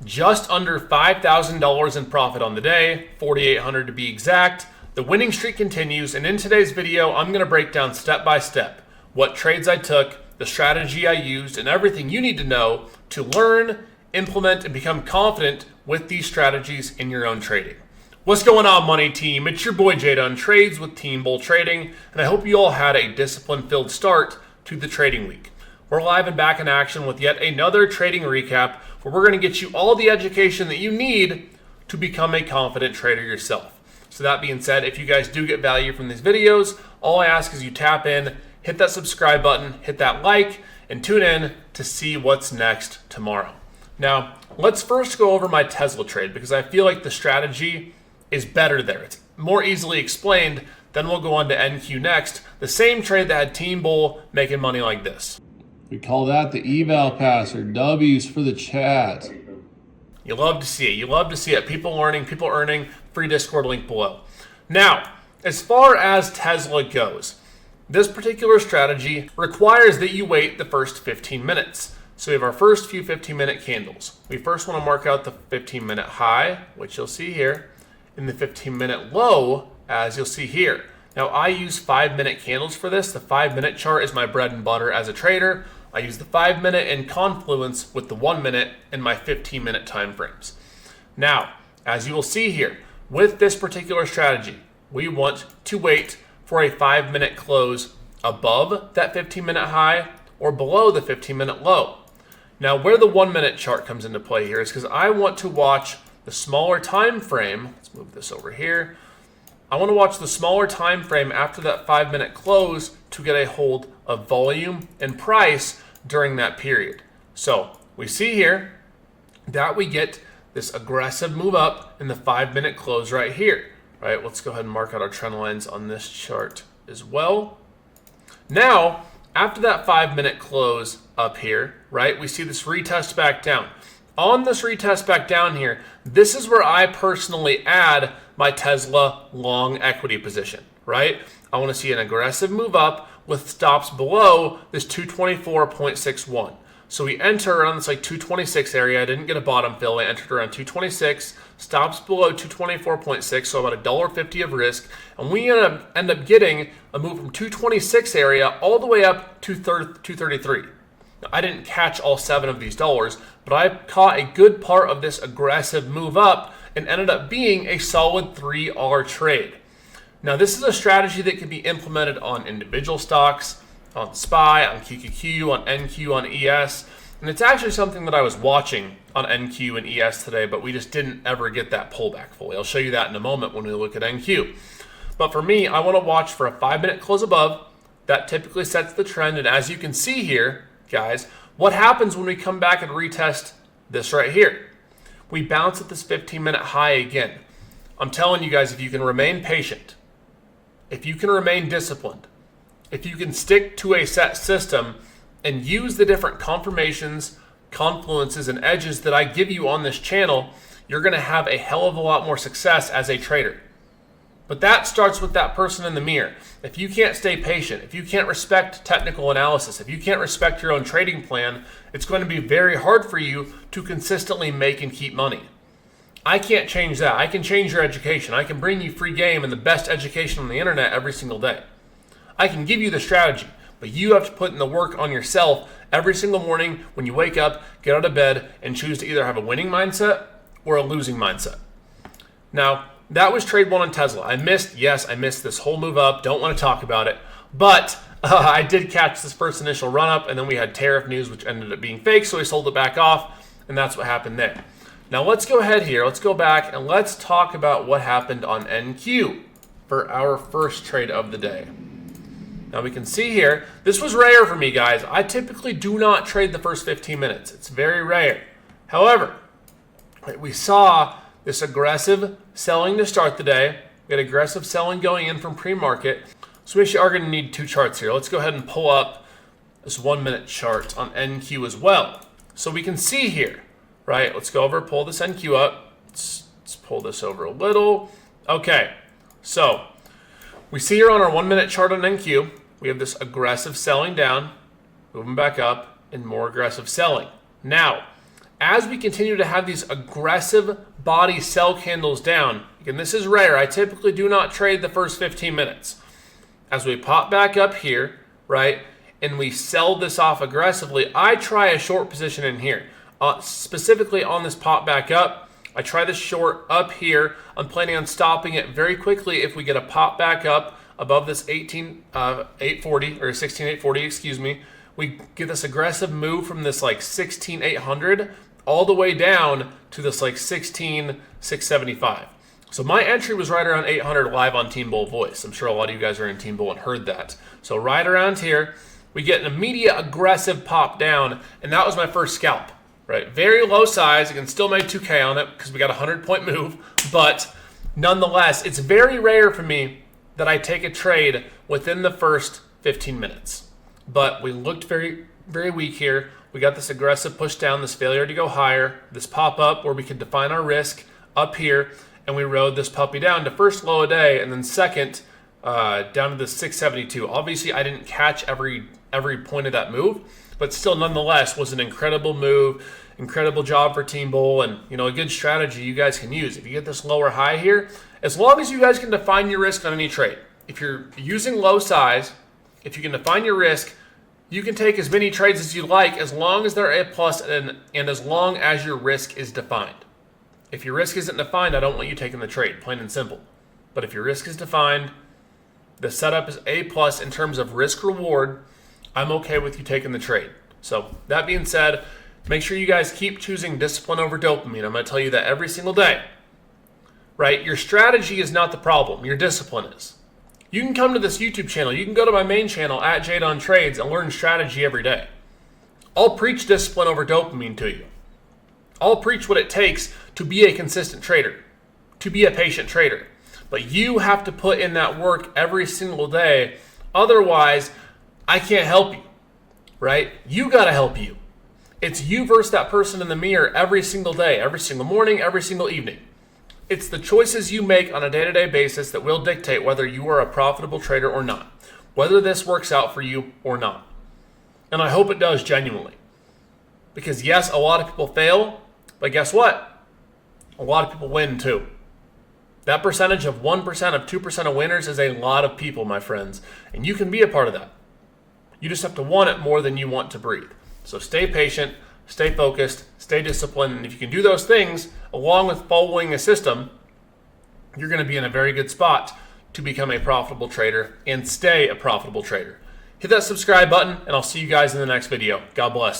just under $5,000 in profit on the day, 4,800 to be exact. The winning streak continues, and in today's video, I'm going to break down step by step what trades I took, the strategy I used, and everything you need to know to learn, implement, and become confident with these strategies in your own trading. What's going on, money team? It's your boy Jada on Trades with Team Bull Trading, and I hope you all had a discipline-filled start to the trading week. We're live and back in action with yet another trading recap where we're going to get you all the education that you need to become a confident trader yourself. So that being said, if you guys do get value from these videos, all I ask is you tap in, hit that subscribe button, hit that like, and tune in to see what's next tomorrow. Now, let's first go over my Tesla trade because I feel like the strategy is better there. It's more easily explained. Then we'll go on to NQ next, the same trade that had Team Bull making money like this. We call that the eval pass, or W's for the chat. You love to see it. You love to see it. People learning, people earning. Free Discord link below. Now, as far as Tesla goes, this particular strategy requires that you wait the first 15 minutes. So we have our first few 15-minute candles. We first want to mark out the 15-minute high, which you'll see here, and the 15-minute low, as you'll see here. Now, I use 5-minute candles for this. The 5-minute chart is my bread and butter as a trader. I use the 5-minute in confluence with the 1-minute in my 15-minute time frames. Now, as you will see here, with this particular strategy, we want to wait for a 5-minute close above that 15-minute high or below the 15-minute low. Now, where the 1-minute chart comes into play here is because I want to watch the smaller time frame. Let's move this over here. I want to watch the smaller time frame after that 5-minute close to get a hold of volume and price during that period. So we see here that we get this aggressive move up in the 5-minute close right here. Right, let's go ahead and mark out our trend lines on this chart as well. Now, after that 5-minute close up here, right, we see this retest back down. On this retest back down here, this is where I personally add my Tesla long equity position, right? I want to see an aggressive move up with stops below this 224.61. So we enter around this like 226 area. I didn't get a bottom fill. I entered around 226, stops below 224.6, so about $1.50 of risk. And we end up getting a move from 226 area all the way up to 233. Now, I didn't catch all 7 of these dollars, but I caught a good part of this aggressive move up and ended up being a solid 3R trade. Now, this is a strategy that can be implemented on individual stocks, on SPY, on QQQ, on NQ, on ES, and it's actually something that I was watching on NQ and ES today, but we just didn't ever get that pullback fully. I'll show you that in a moment when we look at NQ. But for me, I want to watch for a 5-minute close above. That typically sets the trend, and as you can see here, guys, what happens when we come back and retest this right here? We bounce at this 15-minute high again. I'm telling you guys, if you can remain patient, if you can remain disciplined, if you can stick to a set system and use the different confirmations, confluences, and edges that I give you on this channel, you're going to have a hell of a lot more success as a trader. But that starts with that person in the mirror. If you can't stay patient, if you can't respect technical analysis, if you can't respect your own trading plan, it's going to be very hard for you to consistently make and keep money. I can't change that. I can change your education. I can bring you free game and the best education on the internet every single day. I can give you the strategy, but you have to put in the work on yourself every single morning when you wake up, get out of bed, and choose to either have a winning mindset or a losing mindset. Now, that was trade 1 on Tesla. I missed this whole move up. Don't want to talk about it. But I did catch this first initial run up, and then we had tariff news, which ended up being fake, so we sold it back off, and that's what happened there. Now let's go ahead here. Let's go back, and let's talk about what happened on NQ for our first trade of the day. Now we can see here, this was rare for me, guys. I typically do not trade the first 15 minutes. It's very rare. However, we saw this aggressive selling to start the day. We had aggressive selling going in from pre-market. So we actually are going to need 2 charts here. Let's go ahead and pull up this 1-minute chart on NQ as well. So we can see here, right? Let's go over, pull this NQ up. Let's pull this over a little. Okay, so we see here on our 1-minute chart on NQ, we have this aggressive selling down, moving back up, and more aggressive selling. Now, as we continue to have these aggressive body sell candles down, and this is rare, I typically do not trade the first 15 minutes. As we pop back up here, right, and we sell this off aggressively, I try a short position in here. Specifically on this pop back up, I try the short up here. I'm planning on stopping it very quickly if we get a pop back up above this 18,840 or 16,840, excuse me. We get this aggressive move from this like 16,800 all the way down to this like 16,675. So my entry was right around 800 live on Team Bull Voice. I'm sure a lot of you guys are in Team Bull and heard that. So right around here, we get an immediate aggressive pop down, and that was my first scalp. Right, very low size. I can still make 2K on it because we got a 100-point move, but nonetheless, it's very rare for me that I take a trade within the first 15 minutes. But we looked very, very weak here. We got this aggressive push down, this failure to go higher, this pop up where we could define our risk up here, and we rode this puppy down to first low a day, and then second down to the 672. Obviously, I didn't catch every point of that move, but still nonetheless was an incredible move, incredible job for Team Bull, and a good strategy you guys can use. If you get this lower high here, as long as you guys can define your risk on any trade, if you're using low size, if you can define your risk, you can take as many trades as you like as long as they're A plus and as long as your risk is defined. If your risk isn't defined, I don't want you taking the trade, plain and simple. But if your risk is defined, the setup is A plus in terms of risk reward, I'm okay with you taking the trade. So that being said, make sure you guys keep choosing discipline over dopamine. I'm going to tell you that every single day, right? Your strategy is not the problem. Your discipline is. You can come to this YouTube channel. You can go to my main channel at Jadon Trades and learn strategy every day. I'll preach discipline over dopamine to you. I'll preach what it takes to be a consistent trader, to be a patient trader. But you have to put in that work every single day. Otherwise, I can't help you, right? You got to help you. It's you versus that person in the mirror every single day, every single morning, every single evening. It's the choices you make on a day-to-day basis that will dictate whether you are a profitable trader or not, whether this works out for you or not. And I hope it does genuinely. Because yes, a lot of people fail, but guess what? A lot of people win too. That percentage of 1%, of 2% of winners is a lot of people, my friends. And you can be a part of that. You just have to want it more than you want to breathe. So stay patient, stay focused, stay disciplined. And if you can do those things, along with following a system, you're going to be in a very good spot to become a profitable trader and stay a profitable trader. Hit that subscribe button, and I'll see you guys in the next video. God bless.